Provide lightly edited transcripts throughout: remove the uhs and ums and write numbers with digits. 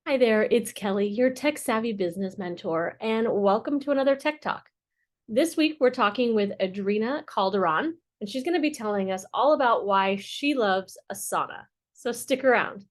Hi there, it's Kelly, your tech savvy business mentor, and welcome to another Tech Talk. This week, we're talking with Edrina Calderon, and she's going to be telling us all about why she loves Asana. So stick around.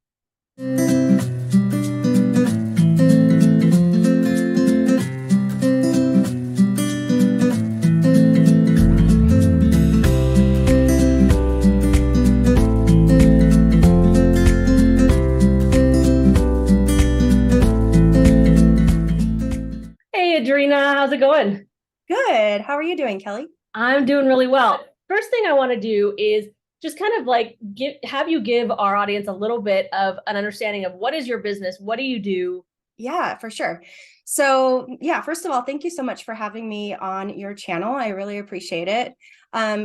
Hey, Edrina, how's it going? Good. How are you doing, Kelly? I'm doing really well. First thing I want to do is just kind of like have you give our audience a little bit of an understanding of what is your business, what do you do? Yeah, for sure. So, yeah, first of all, thank you so much for having me on your channel. I really appreciate it.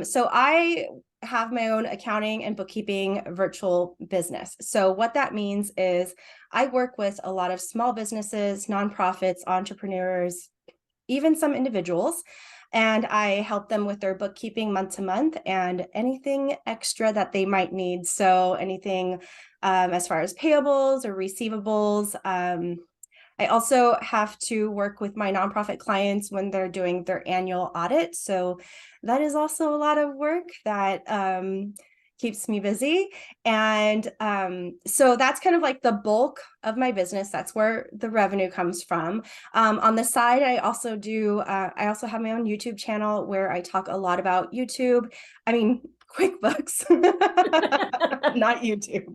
So I have my own accounting and bookkeeping virtual business. So what that means is I work with a lot of small businesses, nonprofits, entrepreneurs, even some individuals, and I help them with their bookkeeping month to month and anything extra that they might need. So anything as far as payables or receivables. I also have to work with my nonprofit clients when they're doing their annual audit. So that is also a lot of work that keeps me busy. And so that's kind of like the bulk of my business. That's where the revenue comes from. On the side, I also have my own YouTube channel where I talk a lot about QuickBooks, not YouTube.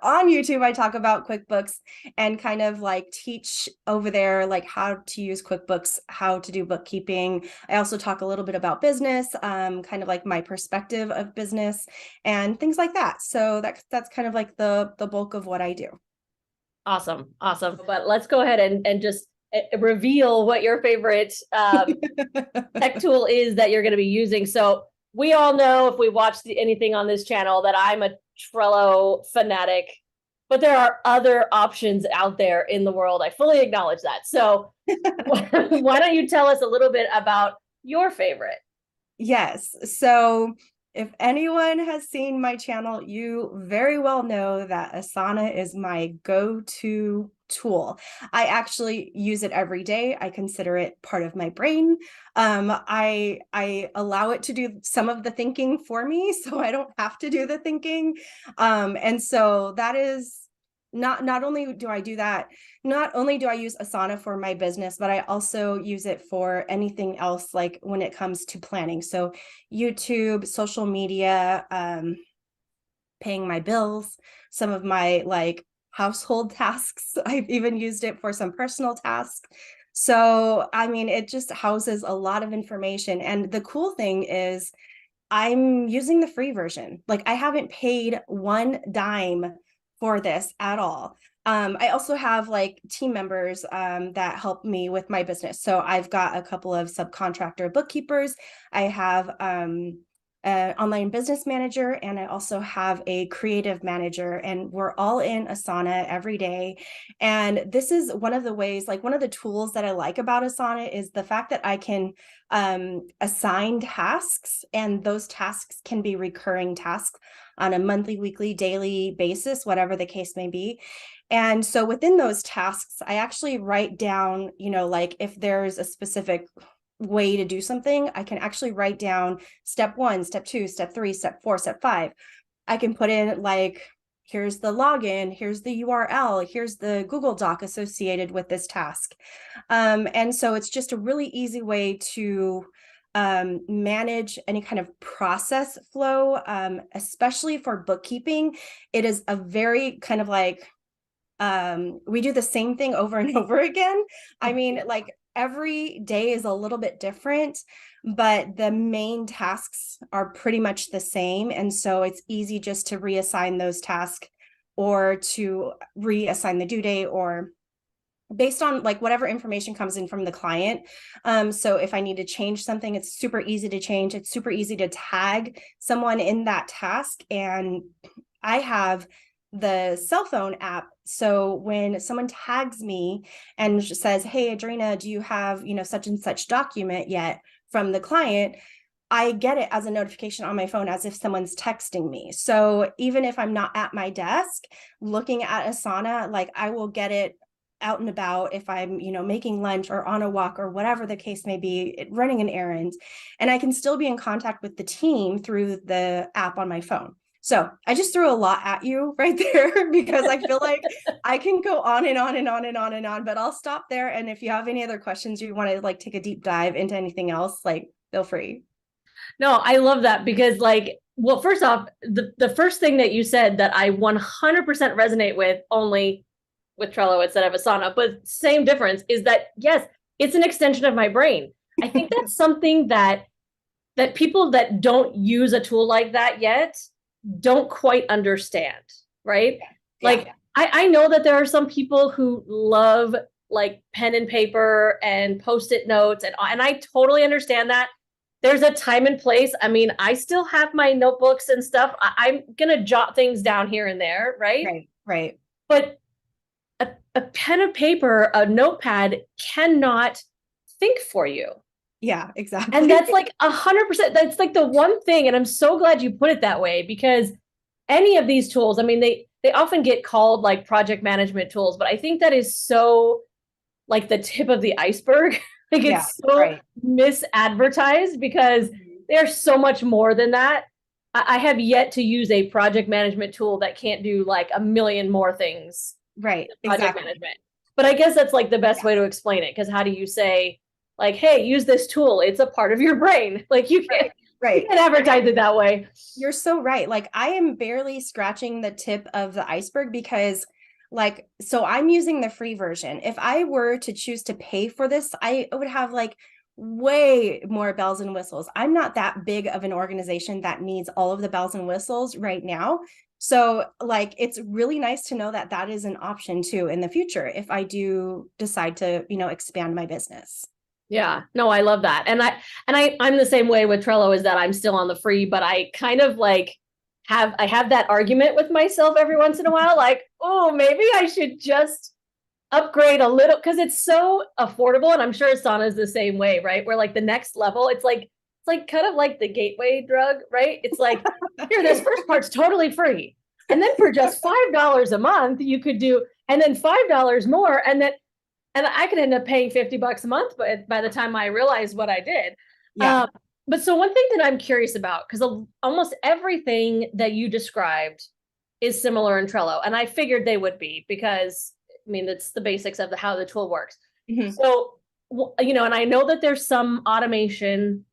On YouTube, I talk about QuickBooks and kind of like teach over there, like how to use QuickBooks, how to do bookkeeping. I also talk a little bit about business, kind of like my perspective of business and things like that. So that's kind of like the bulk of what I do. Awesome. Awesome. But let's go ahead and just reveal what your favorite tech tool is that you're going to be using. So we all know if we watch anything on this channel that I'm a Trello fanatic, but there are other options out there in the world. I fully acknowledge that. So why don't you tell us a little bit about your favorite? Yes. So if anyone has seen my channel, you very well know that Asana is my go-to tool. I actually use it every day. I consider it part of my brain. I allow it to do some of the thinking for me, so I don't have to do the thinking. And so that is not only do I do that, not only do I use Asana for my business, but I also use it for anything else, like when it comes to planning. So YouTube, social media, paying my bills, some of my like household tasks. I've even used it for some personal tasks. So, I mean, it just houses a lot of information. And the cool thing is I'm using the free version. Like I haven't paid one dime for this at all. I also have like team members that help me with my business. So I've got a couple of subcontractor bookkeepers. I have an online business manager, and I also have a creative manager, and we're all in Asana every day. And this is one of the ways, like one of the tools that I like about Asana is the fact that I can assign tasks, and those tasks can be recurring tasks on a monthly, weekly, daily basis, whatever the case may be. And so within those tasks, I actually write down, like if there's a specific way to do something, I can actually write down step 1, step 2, step 3, step 4, step 5. I can put in like, here's the login, here's the URL, here's the Google Doc associated with this task. And so it's just a really easy way to manage any kind of process flow, especially for bookkeeping. It is a very kind of like, we do the same thing over and over again. I mean, like every day is a little bit different, but the main tasks are pretty much the same. And so it's easy just to reassign those tasks or to reassign the due date or based on like whatever information comes in from the client. So if I need to change something, it's super easy to change. It's super easy to tag someone in that task. And I have the cell phone app. So when someone tags me and says, hey, Adrina, do you have, such and such document yet from the client? I get it as a notification on my phone as if someone's texting me. So even if I'm not at my desk looking at Asana, like I will get it out and about if I'm, making lunch or on a walk or whatever the case may be, running an errand. And I can still be in contact with the team through the app on my phone. So I just threw a lot at you right there because I feel like I can go on and on and on and on and on, but I'll stop there. And if you have any other questions, you want to like take a deep dive into anything else, like feel free. No, I love that because like, well, first off, the first thing that you said that I 100% resonate with, only with Trello instead of Asana, but same difference, is that yes, it's an extension of my brain. I think that's something that people that don't use a tool like that yet don't quite understand, right? Yeah. Like I know that there are some people who love like pen and paper and post-it notes, and I totally understand that. There's a time and place. I mean, I still have my notebooks and stuff. I'm gonna jot things down here and there, right? Right. But a pen and paper, a notepad cannot think for you. Yeah, exactly. And that's like 100%. That's like the one thing. And I'm so glad you put it that way, because any of these tools, I mean, they often get called like project management tools, but I think that is so like the tip of the iceberg. Like it's so misadvertised because there's so much more than that. I have yet to use a project management tool that can't do like a million more things. Right. Project management. But I guess that's like the best way to explain it. Because how do you say, like, hey, use this tool? It's a part of your brain. Like you can't, you can't advertise it that way. You're so right. Like I am barely scratching the tip of the iceberg because so I'm using the free version. If I were to choose to pay for this, I would have like way more bells and whistles. I'm not that big of an organization that needs all of the bells and whistles right now. So like, it's really nice to know that that is an option too in the future if I do decide to, expand my business. Yeah, no, I love that. I'm the same way with Trello, is that I'm still on the free, but I kind of like I have that argument with myself every once in a while, like, oh, maybe I should just upgrade a little, because it's so affordable. And I'm sure Asana is the same way, right? Where like the next level, it's like kind of like the gateway drug, right? It's like, here, this first part's totally free. And then for just $5 a month, you could do, and then $5 more, and I could end up paying $50 a month, but by the time I realized what I did. Yeah. But so one thing that I'm curious about, because almost everything that you described is similar in Trello, and I figured they would be, because I mean, that's the basics of how the tool works. Mm-hmm. So, and I know that there's some automation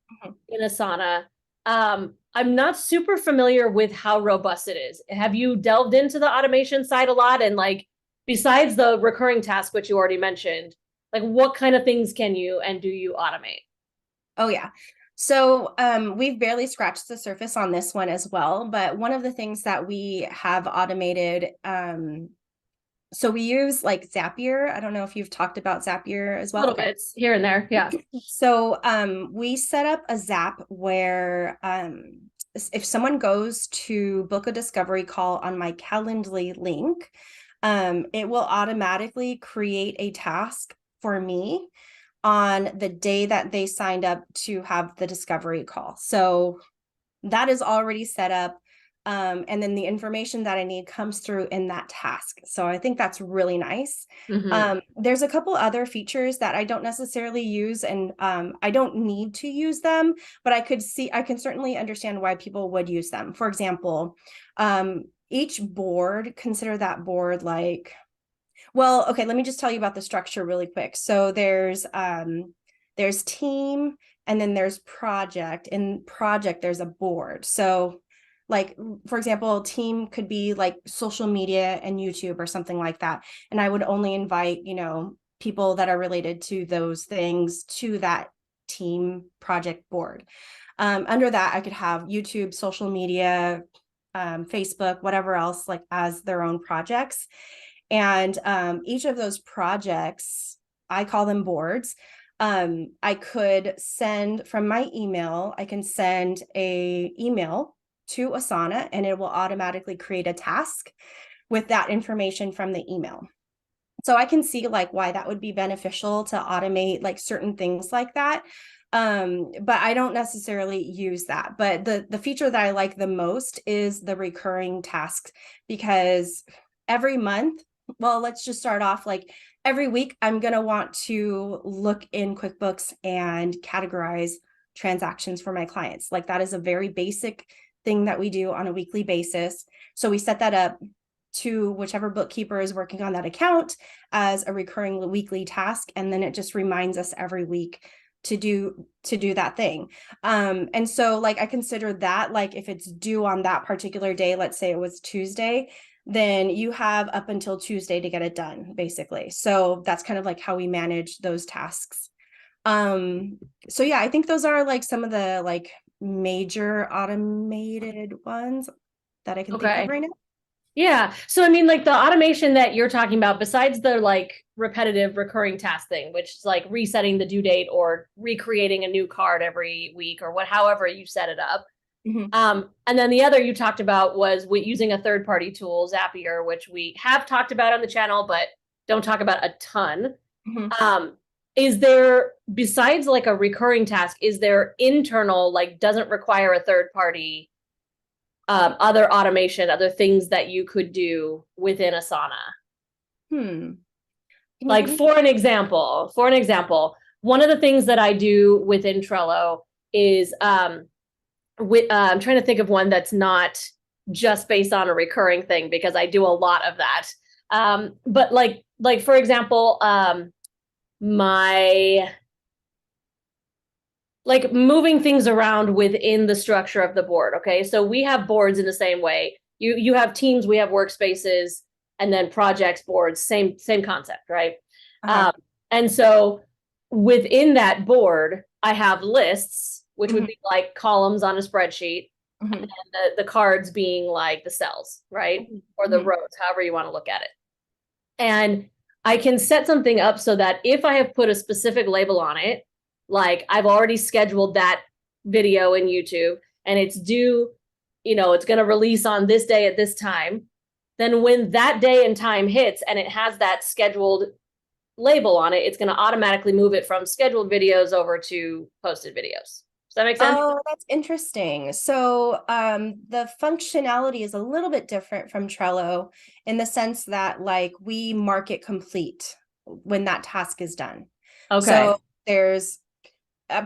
in Asana. I'm not super familiar with how robust it is. Have you delved into the automation side a lot? And like, besides the recurring task, which you already mentioned, like what kind of things can you and do you automate? Oh, yeah. So we've barely scratched the surface on this one as well. But one of the things that we have automated, so we use like Zapier. I don't know if you've talked about Zapier as well. A little bit here and there. Yeah. So we set up a Zap where if someone goes to book a discovery call on my Calendly link, it will automatically create a task for me on the day that they signed up to have the discovery call. So that is already set up. And then the information that I need comes through in that task. So I think that's really nice. Mm-hmm. There's a couple other features that I don't necessarily use, and I don't need to use them, but I can certainly understand why people would use them. For example, each board, consider that board like, well, okay, let me just tell you about the structure really quick. So there's team, and then there's project. In project, there's a board. So like, for example, team could be like social media and YouTube or something like that. And I would only invite, people that are related to those things to that team project board. Under that, I could have YouTube, social media, Facebook, whatever else, like as their own projects. And each of those projects, I call them boards. I could send from my email, I can send a email to Asana, and it will automatically create a task with that information from the email. So I can see like why that would be beneficial to automate like certain things like that. But I don't necessarily use that. But the feature that I like the most is the recurring tasks, because every month, well, let's just start off like every week, I'm going to want to look in QuickBooks and categorize transactions for my clients. Like that is a very basic thing that we do on a weekly basis. So we set that up to whichever bookkeeper is working on that account as a recurring weekly task. And then it just reminds us every week to do that thing. And so like I consider that, like if it's due on that particular day, let's say it was Tuesday, then you have up until Tuesday to get it done, basically. So that's kind of like how we manage those tasks. So yeah, I think those are like some of the like major automated ones that I can think of right now. Yeah. So I mean, like the automation that you're talking about, besides the like repetitive recurring task thing, which is like resetting the due date or recreating a new card every week or however you set it up. And then the other you talked about was using a third-party tool, Zapier, which we have talked about on the channel, but don't talk about a ton. Is there, besides like a recurring task, is there internal, like doesn't require a third party, other automation, other things that you could do within Asana? Like for an example, one of the things that I do within Trello is I'm trying to think of one that's not just based on a recurring thing, because I do a lot of that. But like for example, my like moving things around within the structure of the board. Okay. So we have boards in the same way. You have teams, we have workspaces, and then projects, boards, same concept, right? And so within that board, I have lists, which would be like columns on a spreadsheet, and then the cards being like the cells, right? Or the rows, however you want to look at it. And I can set something up so that if I have put a specific label on it, like I've already scheduled that video in YouTube and it's due, it's going to release on this day at this time, then when that day and time hits and it has that scheduled label on it, it's going to automatically move it from scheduled videos over to posted videos. Does that make sense? Oh, that's interesting. So the functionality is a little bit different from Trello in the sense that like we mark it complete when that task is done. Okay. So there's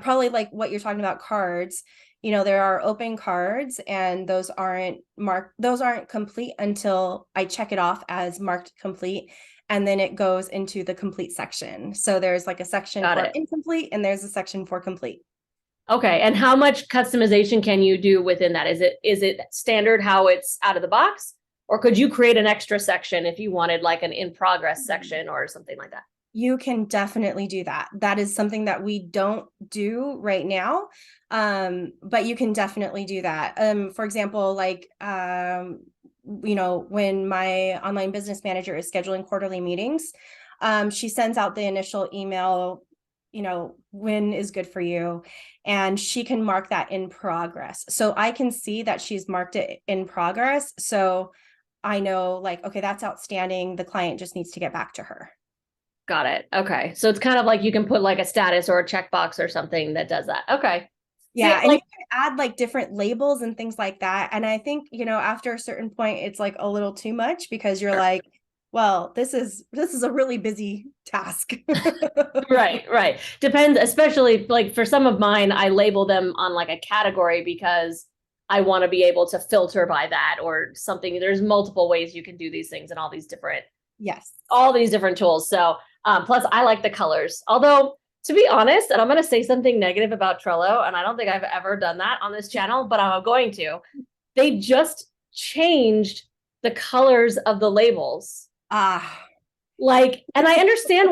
probably like what you're talking about, cards. There are open cards and those aren't complete until I check it off as marked complete. And then it goes into the complete section. So there's like a section for incomplete and there's a section for complete. Okay. And how much customization can you do within that? Is it standard how it's out of the box? Or could you create an extra section if you wanted like an in progress section or something like that? You can definitely do that. That is something that we don't do right now. But you can definitely do that. For example, like, when my online business manager is scheduling quarterly meetings, she sends out the initial email, when is good for you. And she can mark that in progress. So I can see that she's marked it in progress. So I know like, okay, that's outstanding. The client just needs to get back to her. Got it. Okay. So it's kind of like you can put like a status or a checkbox or something that does that. Okay. Yeah. And you can add like different labels and things like that. And I think, after a certain point, it's like a little too much because you're like, well, this is a really busy task. Right. Depends, especially like for some of mine, I label them on like a category because I want to be able to filter by that or something. There's multiple ways you can do these things and all these different tools. So plus I like the colors. Although to be honest, and I'm going to say something negative about Trello, and I don't think I've ever done that on this channel, but I'm going to. They just changed the colors of the labels. Like, and I understand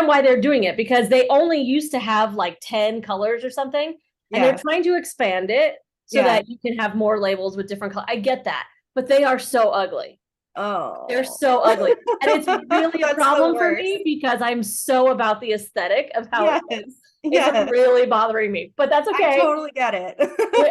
why they're doing it, because they only used to have like 10 colors or something, and they're trying to expand it so that you can have more labels with different colors. I get that, but they are so ugly. Oh, they're so ugly. And it's really a problem for me because I'm so about the aesthetic of how it's really bothering me, but that's okay. I totally get it.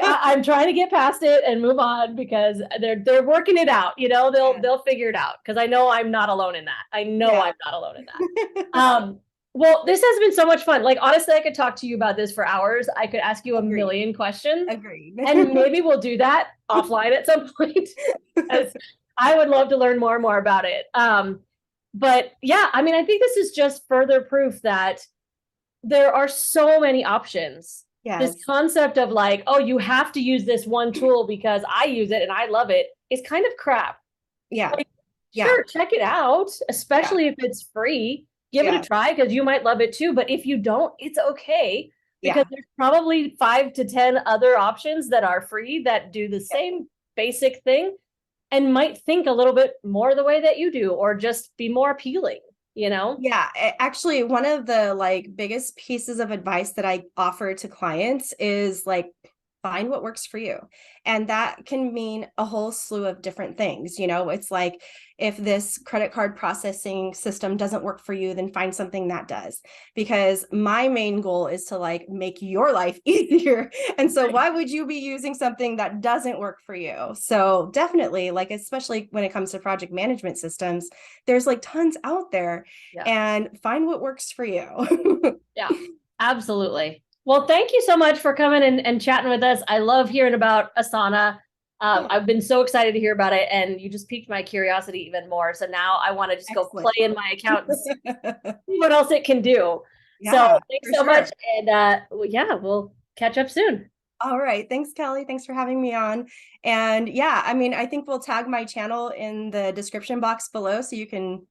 I'm trying to get past it and move on because they're working it out. They'll figure it out, because I know I'm not alone in that. I'm not alone in that. Well, this has been so much fun. Like, honestly, I could talk to you about this for hours. I could ask you a Agreed. million questions, Agreed. and maybe we'll do that offline at some point, as I would love to learn more and more about it. But yeah, I mean, I think this is just further proof that there are so many options. This Yes. concept of like, oh, you have to use this one tool because I use it and I love it is kind of crap. Yeah. Like, Yeah. sure, check it out, Yeah. especially if it's free. Give it a Yeah. try because you might love it too. But if you don't, it's okay because Yeah. there's probably 5 to 10 other options that are free that do the same basic thing and might think a little bit more the way that you do or just be more appealing, you know? Yeah, actually, one of the like biggest pieces of advice that I offer to clients is like find what works for you. And that can mean a whole slew of different things. It's like if this credit card processing system doesn't work for you, then find something that does. Because my main goal is to like make your life easier. And so why would you be using something that doesn't work for you? So definitely, like, especially when it comes to project management systems, there's like tons out there, Yeah. and find what works for you. Yeah, absolutely. Well, thank you so much for coming and chatting with us. I love hearing about Asana. I've been so excited to hear about it, and you just piqued my curiosity even more. So now I want to just go Excellent. play in my account and see what else it can do. So Yeah, thanks for so sure. much. And yeah, we'll catch up soon. All right. Thanks, Kelly. Thanks for having me on. And yeah, I mean, I think we'll tag my channel in the description box below so you can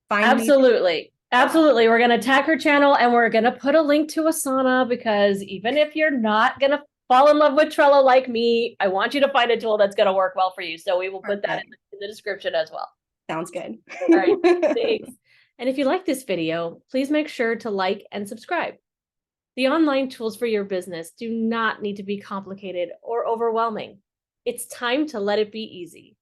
find me. Absolutely. Yeah. Absolutely. We're going to tag her channel and we're going to put a link to Asana because even if you're not going to fall in love with Trello like me, I want you to find a tool that's going to work well for you. So we will put that Perfect. in the description as well. Sounds good. All right. Thanks. And if you like this video, please make sure to like and subscribe. The online tools for your business do not need to be complicated or overwhelming. It's time to let it be easy.